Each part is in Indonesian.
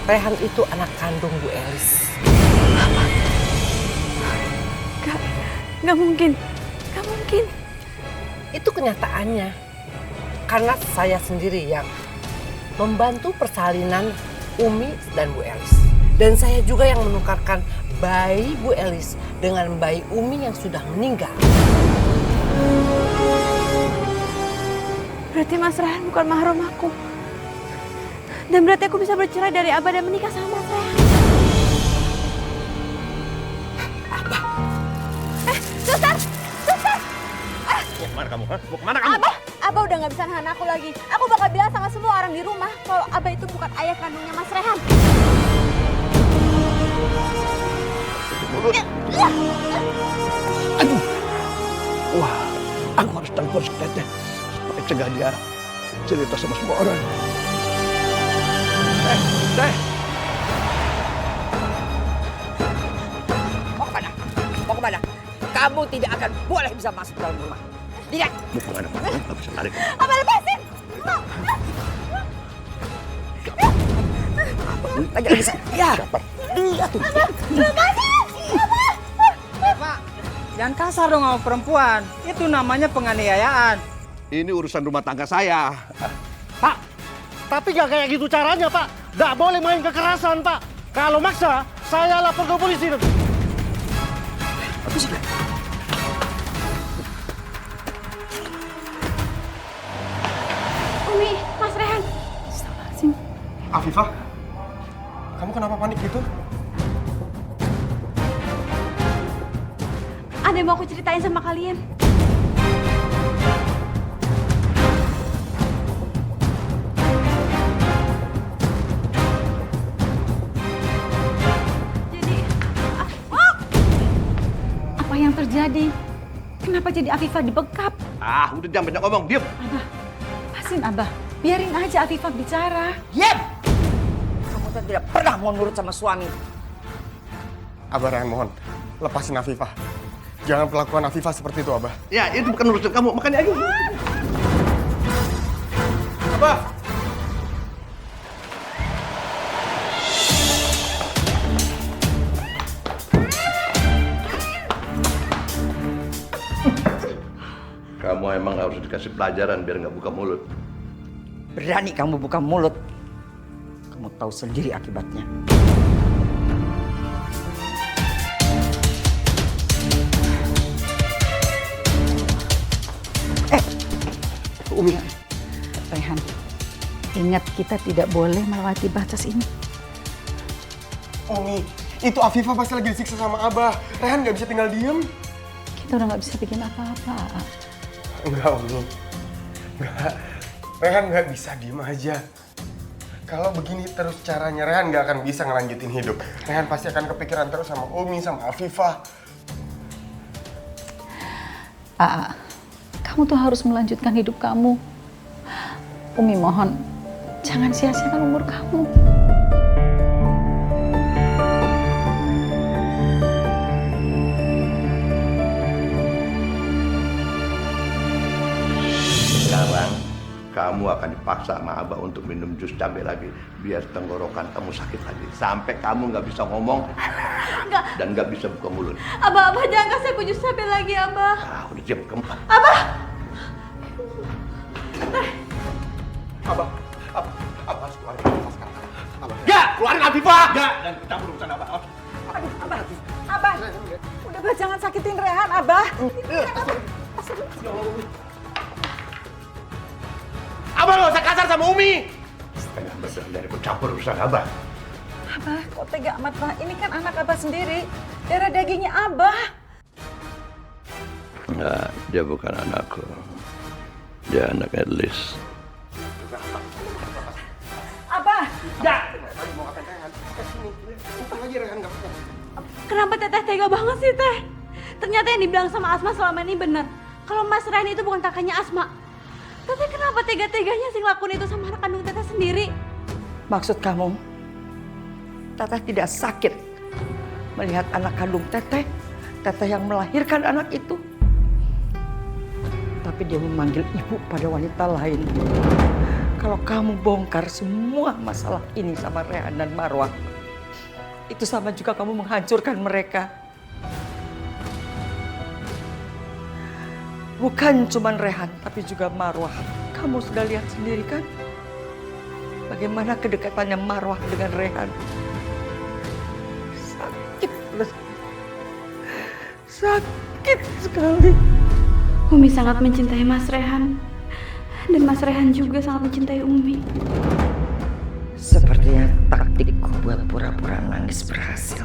Rehan itu anak kandung Bu Elis. Gak mungkin. Gak mungkin. Itu kenyataannya. Karena saya sendiri yang membantu persalinan Umi dan Bu Elis. Dan saya juga yang menukarkan bayi Bu Elis dengan bayi Umi yang sudah meninggal. Berarti Mas Rehan bukan mahram aku. Dan berarti aku bisa bercerai dari Abah dan menikah sama Mas Rehan. Abah. Suster! Suster! Mau kemana kamu? Hah? Mau kemana kamu? Abah udah gak bisa nahan aku lagi. Aku bakal bilang sama semua orang di rumah kalau Abah itu bukan ayah kandungnya Mas Rehan. Mulut. Aduh. Wah, aku harus telepon si Teteh supaya cegah dia cerita sama semua orang. Teh. Mau kemana? Mau kemana? Kamu tidak akan boleh bisa masuk dalam rumah. Tidak. Mau kemana? Nggak bisa tarik. Abah lepasin! Lagi bisa. Ya. Iya tuh. Pak, jangan kasar dong sama perempuan. Itu namanya penganiayaan. Ini urusan rumah tangga saya. Pak, tapi gak kayak gitu caranya, Pak. Gak boleh main kekerasan, Pak. Kalau maksa, saya lapor ke polisi nanti. Apa sih? Umi, Mas Rehan. Astagfirullahaladzim. Afifah, kamu kenapa panik gitu? Ada yang mau aku ceritain sama kalian. Jadi, apa yang terjadi? Kenapa jadi Afifah dibekap? Ah, udah jangan banyak ngomong, diam. Abah, pasin Abah. Biarin aja Afifah bicara. Diam! Kamu tuh tidak pernah mau nurut sama suami. Abah Rehan mohon, lepasin Afifah. Jangan perlakukan Afifah seperti itu, Abah. Ya, itu bukan urusan kamu. Makanya ayo. Abah! Kamu emang harus dikasih pelajaran biar nggak buka mulut. Berani kamu buka mulut. Kamu tahu sendiri akibatnya. Umi, Rehan, ingat kita tidak boleh melewati batas ini. Umi, itu Afifah pasti lagi disiksa sama Abah. Rehan gak bisa tinggal diem. Kita udah nggak bisa bikin apa-apa. Enggak, Umi. Enggak. Rehan gak bisa diem aja. Kalau begini terus caranya, Rehan gak akan bisa ngelanjutin hidup. Rehan pasti akan kepikiran terus sama Umi, sama Afifah. Kamu tuh harus melanjutkan hidup kamu. Umi mohon, jangan sia-siakan umur kamu. Sekarang kamu akan dipaksa sama Abah untuk minum jus cabai lagi biar tenggorokan kamu sakit lagi sampai kamu nggak bisa ngomong dan nggak bisa buka mulut. Abah, jangan kasih aku jus cabai lagi, Abah. Ah, udah diam kamu. Abah, Abah harus keluarin Afifah sekarang. Abah. Ya, keluarin Afifah. Ya, dan campur urusan Abah. Aduh, Abah, udah Abah jangan sakitin Rehan, Abah. Abah nggak usah kasar sama Umi. Setengah besar dari campur urusan Abah. Abah, kok tega amat, Pak? Ini kan anak Abah sendiri, darah dagingnya Abah. Enggak, dia bukan anakku. Dia anak Elis. Abah, Kenapa Teteh tega banget sih, Teh? Ternyata yang dibilang sama Asma selama ini benar. Kalau Mas Rehan itu bukan kakaknya Asma. Teteh kenapa tega-teganya sih ngelakuin itu sama anak kandung Teteh sendiri? Maksud kamu, Teteh tidak sakit melihat anak kandung Teteh, Teteh yang melahirkan anak itu. Tapi dia memanggil ibu pada wanita lain. Kalau kamu bongkar semua masalah ini sama Rehan dan Marwah, itu sama juga kamu menghancurkan mereka. Bukan cuma Rehan, tapi juga Marwah. Kamu sudah lihat sendiri kan? Bagaimana kedekatannya Marwah dengan Rehan. Sakit sekali. Umi sangat mencintai Mas Rehan. Dan Mas Rehan juga sangat mencintai Umi. Sepertinya taktikku buat pura-pura nangis berhasil.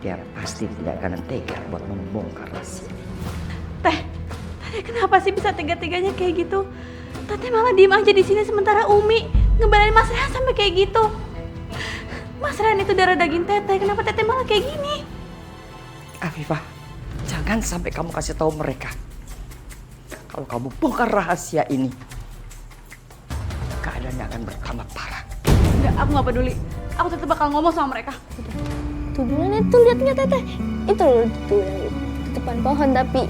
Dia pasti tidak akan tega buat membongkar rahasia. Teh kenapa sih bisa tega-teganya kayak gitu? Teteh malah diem aja di sini sementara Umi ngebelain Mas Rehan sampai kayak gitu. Mas Rehan itu darah daging Teteh, kenapa Teteh malah kayak gini? Afifah, jangan sampai kamu kasih tahu mereka. Kalau kamu bongkar rahasia ini, keadaannya akan bertambah parah. Enggak, aku nggak peduli. Aku tetap bakal ngomong sama mereka. Tuh duluan itu, lihat nggak Teteh? Itu loh, tuh yang di depan pohon tapi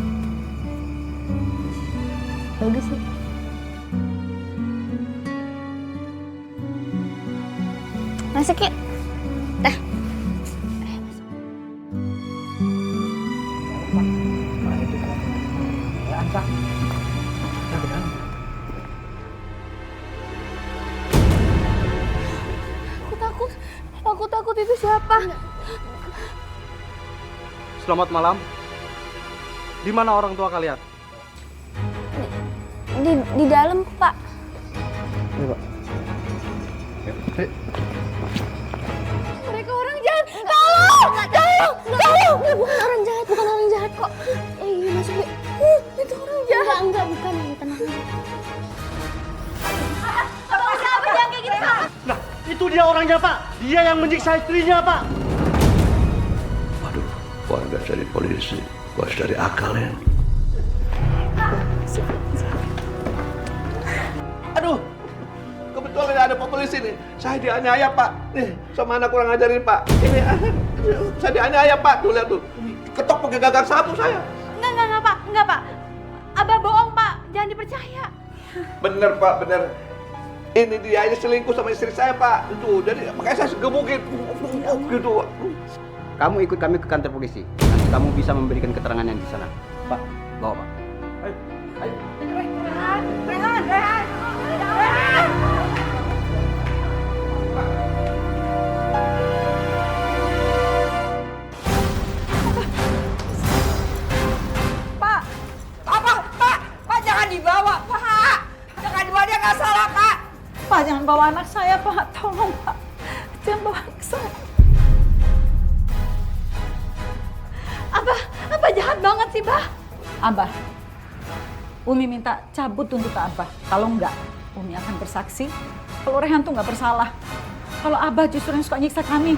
bagus sih. Masuk yuk. Dah. Aku takut itu siapa? Selamat malam. Di mana orang tua kalian? Di dalam, Pak. Mereka orang jahat. Tolong! Tolong! Bukan orang jahat kok. Masuk yuk. Itu orang jahat. Enggak, bukan. Tenang. Apa jangan kayak gitu, Pak? Nah, itu dia orangnya, Pak. Dia yang menyiksa istrinya, Pak. Waduh, warga cari polisi. Bos dari akal ya. Aduh, kebetulan ada Pak polisi nih. Saya dianiaya, Pak. Nih, sama anak kurang ajar ini, Pak. Ini, saya dianiaya, Pak. Tuh, lihat tuh. Ketok pakai gagang sapu saya. Enggak, Pak. Enggak, Pak. Abah bohong, Pak. Jangan dipercaya. Bener, Pak, bener. Ini dia, ini selingkuh sama istri saya, Pak. Itu, jadi makanya saya gebukin. Gitu. Kamu ikut kami ke kantor polisi. Nanti kamu bisa memberikan keterangan yang di sana. Pak, bawa, Pak. Rehan. Pak, jangan dibawa, Pak. Jangan dibawa, dia nggak salah, Pak. Pak, jangan bawa anak saya, Pak. Tolong, Pak. Jangan bawa anak saya. Abah jahat banget sih, Bah. Abah, Umi minta cabut tuntutan Abah. Kalau enggak, Umi akan bersaksi kalau Rehan tuh nggak bersalah. Kalau Abah justru yang suka nyiksa kami.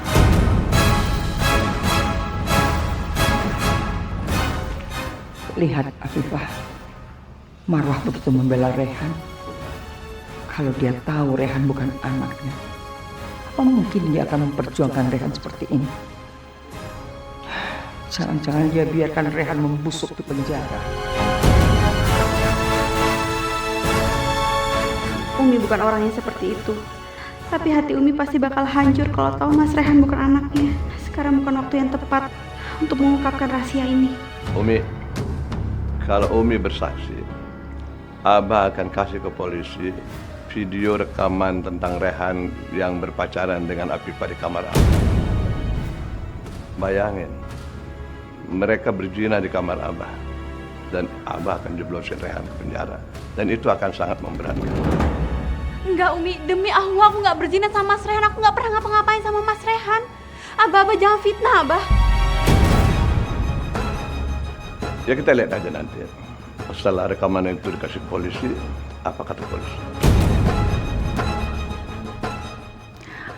Lihat Afifah, Marwah begitu membela Rehan. Kalau dia tahu Rehan bukan anaknya, apa mungkin dia akan memperjuangkan Rehan seperti ini? Jangan-jangan dia biarkan Rehan membusuk di penjara. Umi bukan orang yang seperti itu. Tapi hati Umi pasti bakal hancur kalau tahu Mas Rehan bukan anaknya. Sekarang bukan waktu yang tepat untuk mengungkapkan rahasia ini. Umi, kalau Umi bersaksi, Abah akan kasih ke polisi video rekaman tentang Rehan yang berpacaran dengan Afifah di kamar Abah. Bayangin, mereka berzina di kamar Abah. Dan Abah akan jeblosin Rehan ke penjara. Dan itu akan sangat memberatkan. Enggak, Umi. Demi Allah aku nggak berzina sama Mas Rehan. Aku nggak pernah ngapa-ngapain sama Mas Rehan. Abah jangan fitnah, Abah. Ya kita lihat aja nanti. Setelah rekaman itu dikasih polisi, apa kata polisi?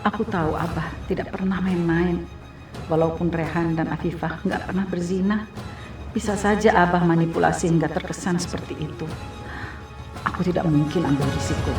Aku tahu Abah tidak pernah main-main. Walaupun Rehan dan Afifah nggak pernah berzina, bisa saja Abah manipulasi hingga terkesan seperti itu. Aku tidak mungkin ambil risiko.